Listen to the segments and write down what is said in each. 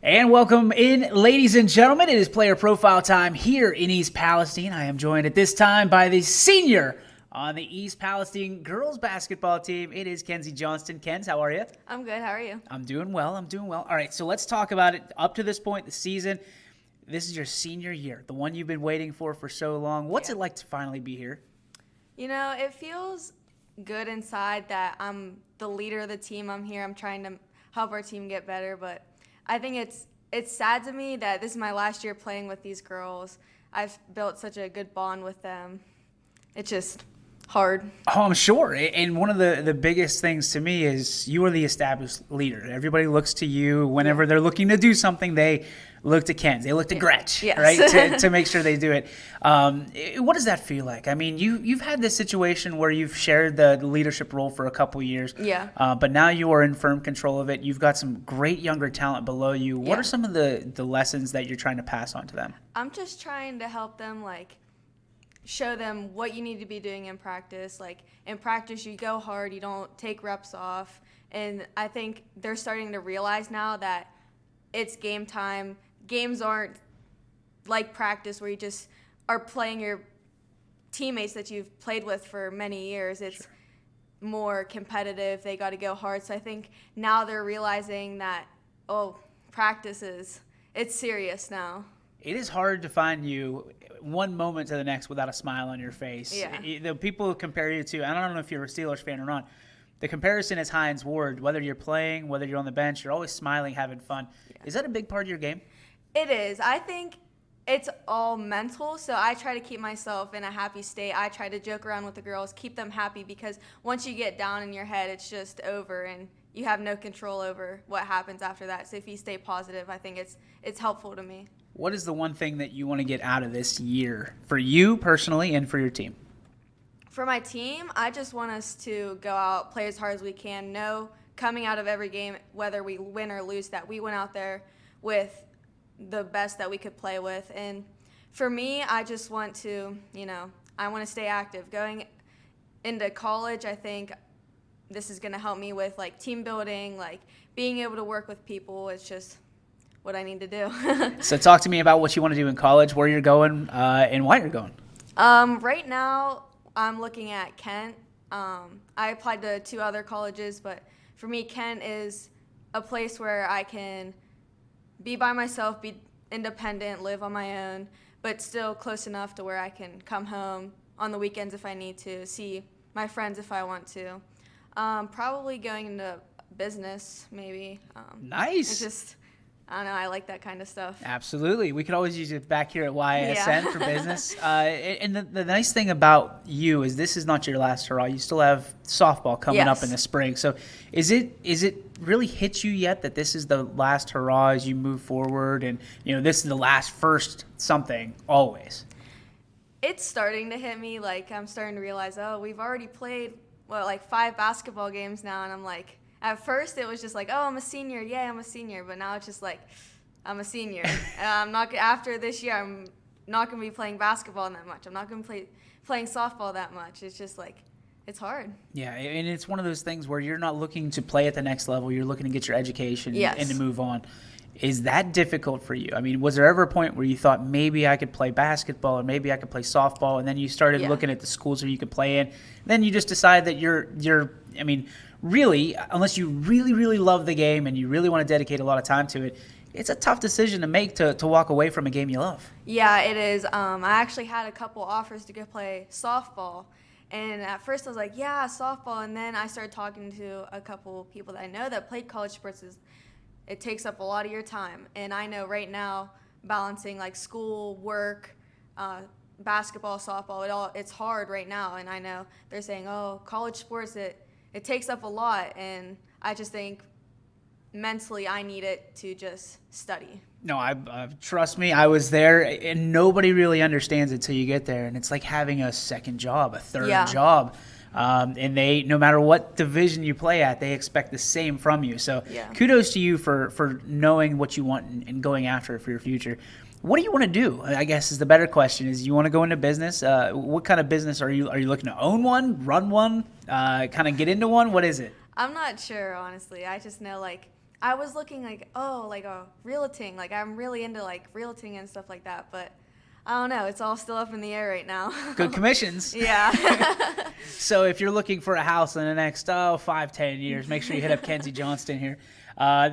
And welcome in, ladies and gentlemen. It is player profile time here in East Palestine. I am joined at this time by the senior on the East Palestine girls basketball team. It is Kenzie Johnston. Kenz, how are you? I'm good. How are you? I'm doing well. All right, so let's talk about it. Up to this point, the season, this is your senior year, the one you've been waiting for so long. What's it like to finally be here? You know, it feels good inside that I'm the leader of the team. I'm here. I'm trying to help our team get better, but I think it's sad to me that this is my last year playing with these girls. I've built such a good bond with them. It's just hard. Oh, I'm sure. And one of the biggest things to me is you are the established leader. Everybody looks to you whenever they're looking to do something. They look to Kenzie. They look to Gretch, yes. Right, to make sure they do it. What does that feel like? I mean, you've had this situation where you've shared the leadership role for a couple years. Yeah. But now you are in firm control of it. You've got some great younger talent below you. What are some of the lessons that you're trying to pass on to them? I'm just trying to help them, show them what you need to be doing in practice. Like, in practice, you go hard, you don't take reps off. And I think they're starting to realize now that it's game time. Games aren't like practice where you just are playing your teammates that you've played with for many years. It's more competitive. They got to go hard. So I think now they're realizing that, practice it's serious now. It is hard to find you one moment to the next without a smile on your face. Yeah. The people compare you to, I don't know if you're a Steelers fan or not, the comparison is Hines Ward. Whether you're playing, whether you're on the bench, you're always smiling, having fun. Yeah. Is that a big part of your game? It is. I think it's all mental, so I try to keep myself in a happy state. I try to joke around with the girls, keep them happy, because once you get down in your head, it's just over, and you have no control over what happens after that. So if you stay positive, I think it's helpful to me. What is the one thing that you want to get out of this year for you personally and for your team? For my team, I just want us to go out, play as hard as we can, know coming out of every game, whether we win or lose, that we went out there with the best that we could play with. And for me, I just want to, I want to stay active. Going into college, I think this is going to help me with, team building, being able to work with people. It's just what I need to do. So talk to me about what you want to do in college, where you're going, and why you're going. Right now, I'm looking at Kent. I applied to 2 other colleges, but for me, Kent is a place where I can be by myself, be independent, live on my own, but still close enough to where I can come home on the weekends if I need to, see my friends if I want to. Probably going into business, maybe. Nice. It's just, I don't know, I like that kind of stuff. Absolutely. We could always use it back here at YSN for business. And the nice thing about you is this is not your last hurrah. You still have softball coming up in the spring. So is it really hit you yet that this is the last hurrah as you move forward, and this is the last first something always? It's starting to hit me. I'm starting to realize, we've already played 5 basketball games now, and I'm like, at first, it was just I'm a senior. Yeah, I'm a senior. But now it's just I'm a senior. I'm not after this year. I'm not going to be playing basketball that much. I'm not going to be playing softball that much. It's just it's hard. Yeah, and it's one of those things where you're not looking to play at the next level. You're looking to get your education and to move on. Is that difficult for you? I mean, was there ever a point where you thought maybe I could play basketball or maybe I could play softball, and then you started looking at the schools where you could play in? Then you just decide that really, unless you really, really love the game and you really want to dedicate a lot of time to it, it's a tough decision to make to walk away from a game you love. Yeah, it is. I actually had a couple offers to go play softball. And at first I was like, yeah, softball. And then I started talking to a couple people that I know that played college sports. It takes up a lot of your time. And I know right now balancing school, work, basketball, softball, it's hard right now. And I know they're saying, college sports, it takes up a lot, and I just think mentally I need it to just study. No, I trust me, I was there, and nobody really understands it till you get there, and it's like having a second job, a third job. And they, no matter what division you play at, they expect the same from you. So kudos to you for knowing what you want and going after it for your future. What do you want to do? I guess is the better question. Is you want to go into business? What kind of business are you looking to own one, run one, kind of get into one? What is it? I'm not sure, honestly. I just know I was looking like, oh, like a realting. Like I'm really into like realting and stuff like that, but I don't know. It's all still up in the air right now. Good commissions. Yeah. So if you're looking for a house in the next 5-10 years, make sure you hit up Kenzie Johnston here.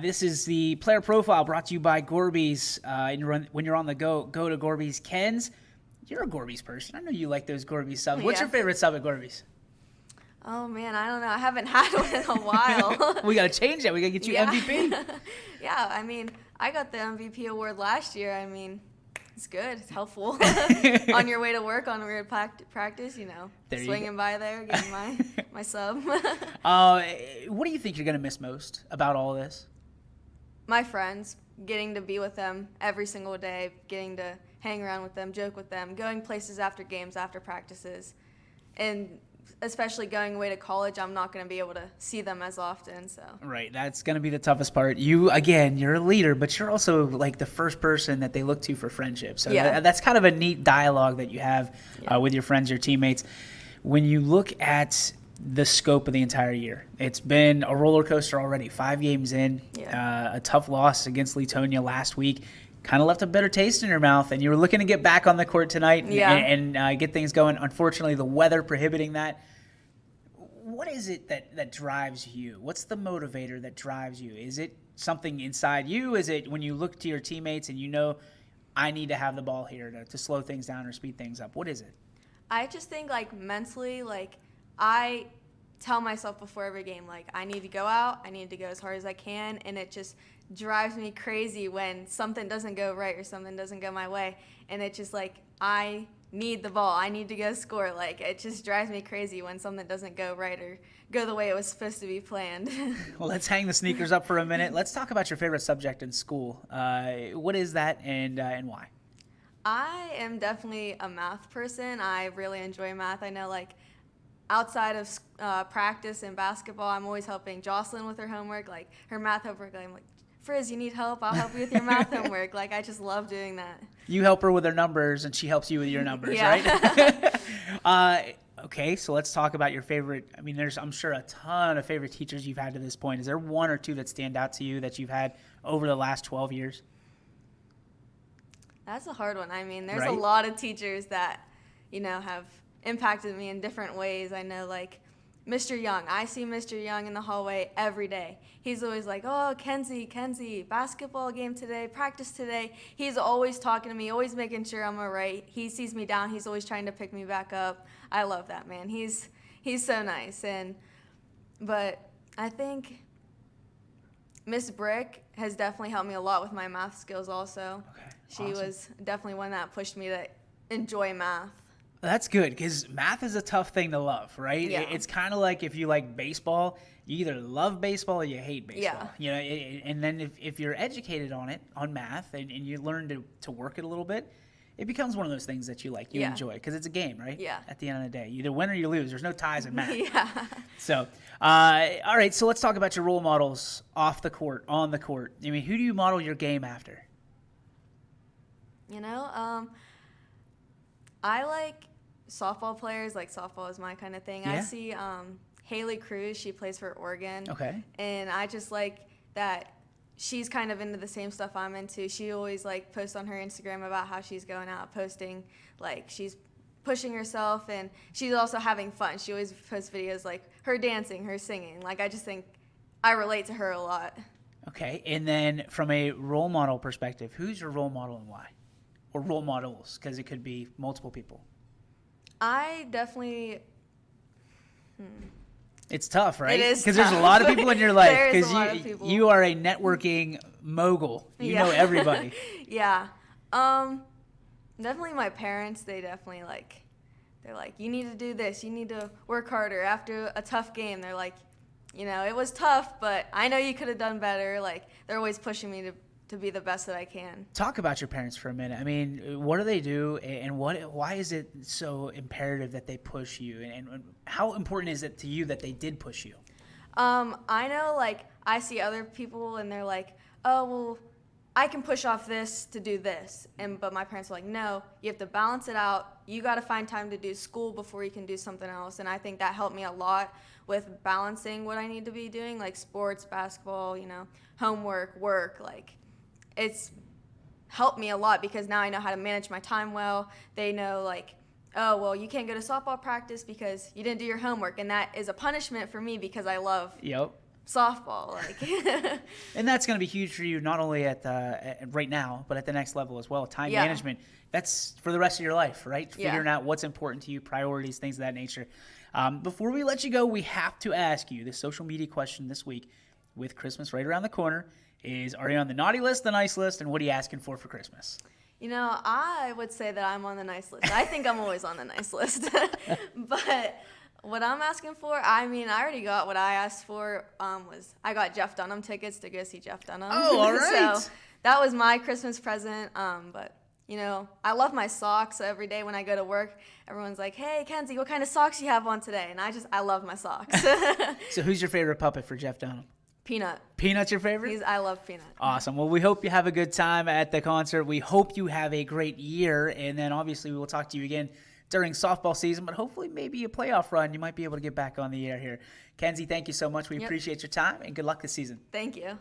This is the player profile brought to you by Gorby's. When you're on the go to Gorby's. Kenz, you're a Gorby's person. I know you like those Gorby subs. What's your favorite sub at Gorby's? Oh man, I don't know. I haven't had one in a while. We gotta change that. We gotta get you MVP. Yeah, I mean, I got the MVP award last year. I mean, it's good. It's helpful. On your way to work, on weird practice, swinging by there, getting my sub. What do you think you're gonna miss most about all this? My friends, getting to be with them every single day, getting to hang around with them, joke with them, going places after games, after practices, and especially going away to college, I'm not going to be able to see them as often. So right, that's going to be the toughest part. You're a leader, but you're also like the first person that they look to for friendship. So that's kind of a neat dialogue that you have with your friends, your teammates. When you look at the scope of the entire year, it's been a roller coaster already. 5 games in, a tough loss against Letonia last week. Kind of left a bitter taste in your mouth, and you were looking to get back on the court tonight and get things going. Unfortunately, the weather prohibiting that. What is it that drives you? What's the motivator that drives you? Is it something inside you? Is it when you look to your teammates and you know, I need to have the ball here to slow things down or speed things up? What is it? I just think, like, mentally, like, I tell myself before every game, like, I need to go out, I need to go as hard as I can, and it just drives me crazy when something doesn't go right or something doesn't go my way, and it's just like, I need the ball, I need to go score. Like, it just drives me crazy when something doesn't go right or go the way it was supposed to be planned. Well, let's hang the sneakers up for a minute. Let's talk about your favorite subject in school. What is that and why? I am definitely a math person. I really enjoy math. I know, like, outside of practice and basketball, I'm always helping Johnston with her homework, like her math homework. I'm like, Frizz, you need help? I'll help you with your math homework. Like, I just love doing that. You help her with her numbers, and she helps you with your numbers, right? Okay, so let's talk about your favorite. I mean, there's, I'm sure, a ton of favorite teachers you've had to this point. Is there one or two that stand out to you that you've had over the last 12 years? That's a hard one. I mean, there's a lot of teachers that, have impacted me in different ways. I know, like, Mr. Young. I see Mr. Young in the hallway every day. He's always like, oh, Kenzie, basketball game today, practice today. He's always talking to me, always making sure I'm all right. He sees me down. He's always trying to pick me back up. I love that, man. He's so nice. But I think Miss Brick has definitely helped me a lot with my math skills also. Okay, she was definitely one that pushed me to enjoy math. That's good, because math is a tough thing to love, right? Yeah. It's kind of like if you like baseball, you either love baseball or you hate baseball. Yeah. And then if you're educated on math, and you learn to work it a little bit, it becomes one of those things that you like, you enjoy, because it's a game, right? Yeah. At the end of the day, you either win or you lose. There's no ties in math. Yeah. So, all right, so let's talk about your role models off the court, on the court. I mean, who do you model your game after? I like softball players. Like, softball is my kind of thing. Yeah. I see Haley Cruz. She plays for Oregon. Okay. And I just like that she's kind of into the same stuff I'm into. She always, like, posts on her Instagram about how she's going out posting. Like, she's pushing herself, and she's also having fun. She always posts videos, like, her dancing, her singing. Like, I just think I relate to her a lot. Okay. And then from a role model perspective, who's your role model and why? Or role models, because it could be multiple people. I definitely... It's tough, right? It is because there's a lot of people in your life. There is a lot of people. You are a networking mogul. You know everybody. Yeah. Definitely my parents. They definitely they're like, you need to do this. You need to work harder. After a tough game, they're like, it was tough, but I know you could have done better. Like, they're always pushing me to be the best that I can. Talk about your parents for a minute. I mean, what do they do, and why is it so imperative that they push you, and how important is it to you that they did push you? I know, like, I see other people, and they're like, oh, well, I can push off this to do this. But my parents were like, no, you have to balance it out. You got to find time to do school before you can do something else. And I think that helped me a lot with balancing what I need to be doing, like sports, basketball, homework, work. Like, it's helped me a lot because now I know how to manage my time well. They know, like, oh, well, you can't go to softball practice because you didn't do your homework. And that is a punishment for me because I love softball. Like, and that's going to be huge for you, not only at right now, but at the next level as well. Time management, that's for the rest of your life, right? Figuring out what's important to you, priorities, things of that nature. Before we let you go, we have to ask you the social media question this week, with Christmas right around the corner, is, are you on the naughty list, the nice list, and what are you asking for Christmas? I would say that I'm on the nice list. I think I'm always on the nice list. But what I'm asking for, I already got what I asked for. I got Jeff Dunham tickets to go see Jeff Dunham. Oh, all right. So that was my Christmas present. But I love my socks. So every day when I go to work, everyone's like, "Hey, Kenzie, what kind of socks you have on today?" And I love my socks. So who's your favorite puppet for Jeff Dunham? Peanut. Peanut's your favorite? I love Peanut. Awesome. Well, we hope you have a good time at the concert. We hope you have a great year. And then obviously we will talk to you again during softball season, but hopefully maybe a playoff run. You might be able to get back on the air here. Kenzie, thank you so much. We appreciate your time, and good luck this season. Thank you.